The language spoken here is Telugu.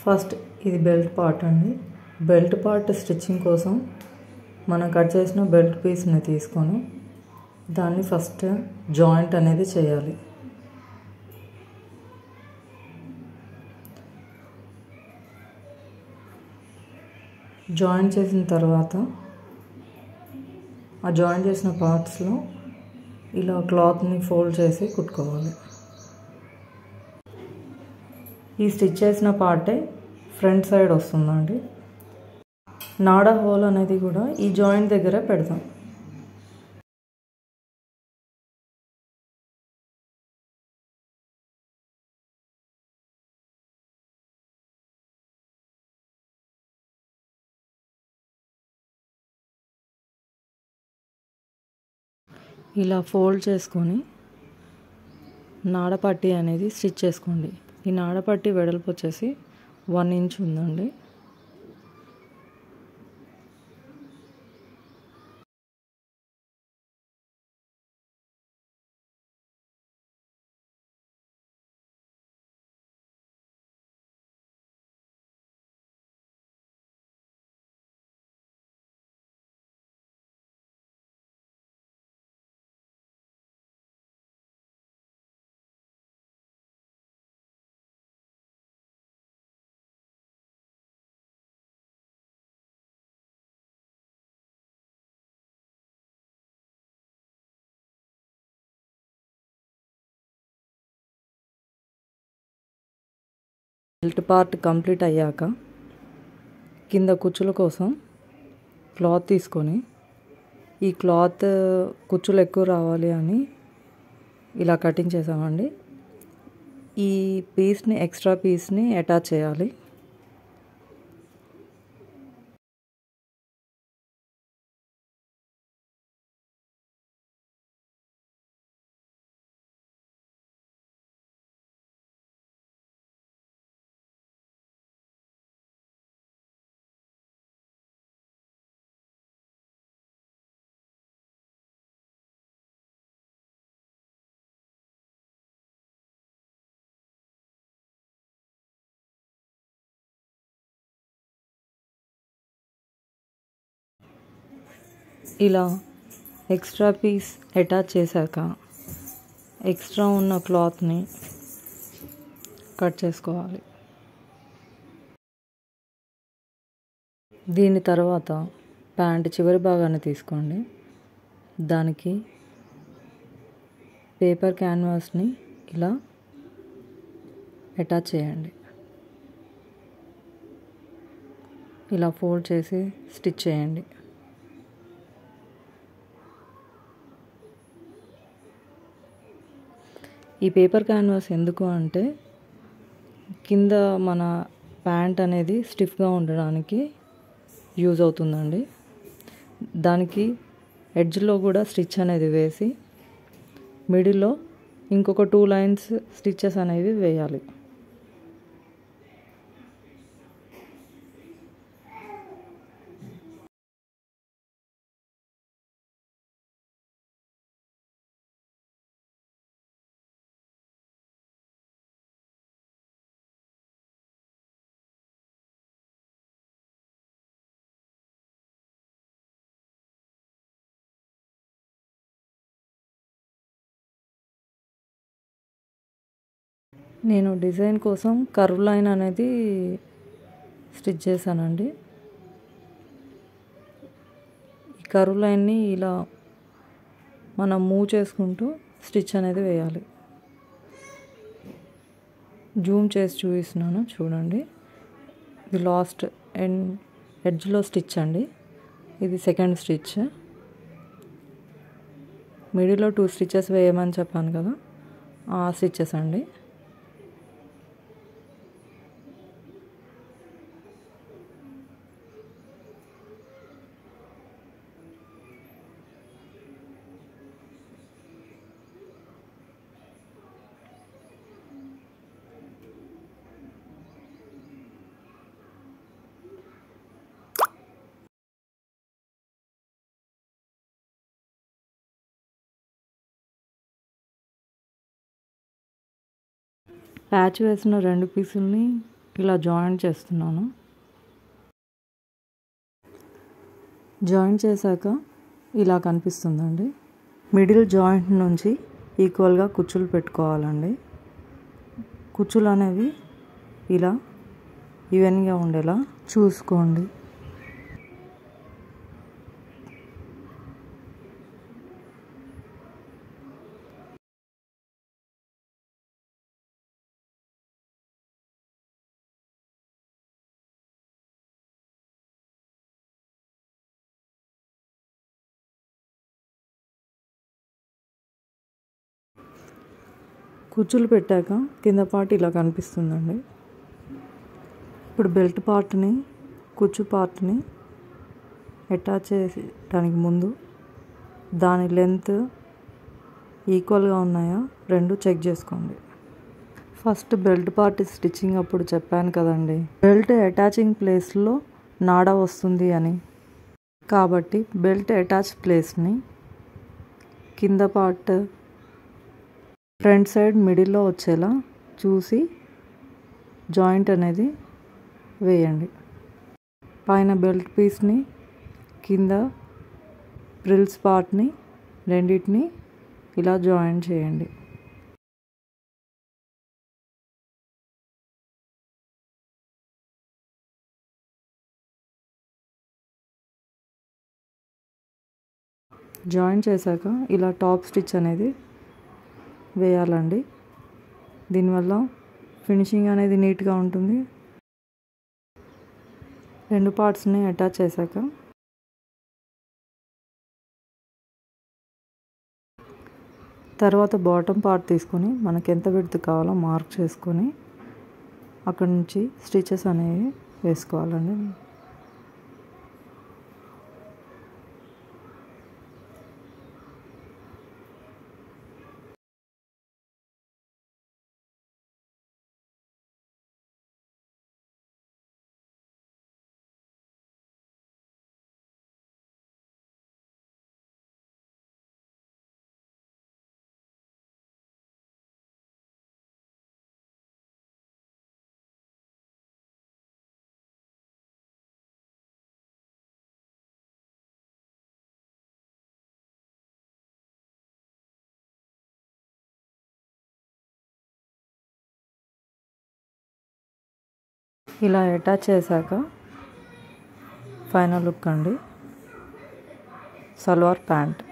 ఫస్ట్ ఇది బెల్ట్ పార్ట్ అండి. బెల్ట్ పార్ట్ స్టిచ్చింగ్ కోసం మనం కట్ చేసిన బెల్ట్ పీస్ని తీసుకొని దాన్ని ఫస్ట్ జాయింట్ అనేది చేయాలి. జాయింట్ చేసిన తర్వాత ఆ జాయింట్ చేసిన పార్ట్స్లో ఇలా క్లాత్ని ఫోల్డ్ చేసి కుట్టుకోవాలి. ఈ స్టిచ్ చేసిన పార్టే ఫ్రంట్ సైడ్ వస్తుందండి. నాడ హోల్ అనేది కూడా ఈ జాయింట్ దగ్గర పెడతాం. ఇలా ఫోల్డ్ చేసుకొని నాడపట్టి అనేది స్టిచ్ చేసుకోండి. ఈ నాడపట్టి వెడల్పు వచ్చేసి 1 ఇంచ్ ఉందండి. బెల్ట్ పార్ట్ కంప్లీట్ అయ్యాక కింద కుచ్చుల కోసం క్లాత్ తీసుకొని ఈ క్లాత్ కుచ్చులు ఎక్కువ రావాలి అని ఇలా కటింగ్ చేసామండి. ఈ పీస్ని ఎక్స్ట్రా పీస్ని అటాచ్ చేయాలి. ఇలా ఎక్స్ట్రా పీస్ అటాచ్ చేశాక ఎక్స్ట్రా ఉన్న క్లాత్ని కట్ చేసుకోవాలి. దీని తర్వాత ప్యాంట్ చివరి భాగాన్ని తీసుకోండి. దానికి పేపర్ క్యాన్వాస్ని ఇలా అటాచ్ చేయండి. ఇలా ఫోల్డ్ చేసి స్టిచ్ చేయండి. ఈ పేపర్ క్యాన్వాస్ ఎందుకు అంటే కింద మన ప్యాంట్ అనేది స్టిఫ్గా ఉండడానికి యూజ్ అవుతుందండి. దానికి ఎడ్జ్లో కూడా స్టిచ్ అనేది వేసి మిడిల్లో ఇంకొక 2 లైన్స్ స్టిచెస్ అనేవి వేయాలి. నేను డిజైన్ కోసం కర్వ్ లైన్ అనేది స్టిచ్ చేశానండి. ఈ కర్వ్ లైన్ని ఇలా మనం మూవ్ చేసుకుంటూ స్టిచ్ అనేది వేయాలి. జూమ్ చేసి చూపిస్తున్నాను చూడండి. ఇది లాస్ట్ ఎడ్జ్లో స్టిచ్ అండి. ఇది సెకండ్ స్టిచ్. మిడిల్లో 2 స్టిచెస్ వేయమని చెప్పాను కదా, ఆ స్టిచెస్ అండి. ప్యాచ్ వేసిన 2 పీసుల్ని ఇలా జాయింట్ చేస్తున్నాను. జాయింట్ చేశాక ఇలా కనిపిస్తుందండి. మిడిల్ జాయింట్ నుంచి ఈక్వల్గా కుచ్చులు పెట్టుకోవాలండి. కుచ్చులు అనేవి ఇలా ఈవెన్గా ఉండేలా చూసుకోండి. కుచ్చులు పెట్టాక కింద పార్ట్ ఇలా కనిపిస్తుందండి. ఇప్పుడు బెల్ట్ పార్ట్ని కుచ్చు పార్ట్ని అటాచ్ చేయడానికి ముందు దాని లెంత్ ఈక్వల్గా ఉన్నాయా రెండు చెక్ చేసుకోండి. ఫస్ట్ బెల్ట్ పార్ట్ స్టిచ్చింగ్ అప్పుడు చెప్పాను కదండి, బెల్ట్ అటాచింగ్ ప్లేస్లో నాడ వస్తుంది అని. కాబట్టి బెల్ట్ అటాచ్ ప్లేస్ని కింద పార్ట్ ఫ్రంట్ సైడ్ మిడిల్లో వచ్చేలా చూసి జాయింట్ అనేది వేయండి. పైన బెల్ట్ పీస్ని కింద ఫ్రిల్స్ పార్ట్ని రెండింటిని ఇలా జాయిన్ చేయండి. జాయిన్ చేశాక ఇలా టాప్ స్టిచ్ అనేది వేయాలండి. దీనివల్ల ఫినిషింగ్ అనేది నీట్గా ఉంటుంది. రెండు పార్ట్స్ని అటాచ్ చేశాక తర్వాత బాటమ్ పార్ట్ తీసుకొని మనకి ఎంత విడ్త్ కావాలో మార్క్ చేసుకొని అక్కడ నుంచి స్టిచెస్ అనేవి వేసుకోవాలండి. ఇలా అటాచ్ చేశాక ఫైనల్ లుక్ అండి. సల్వార్ ప్యాంట్.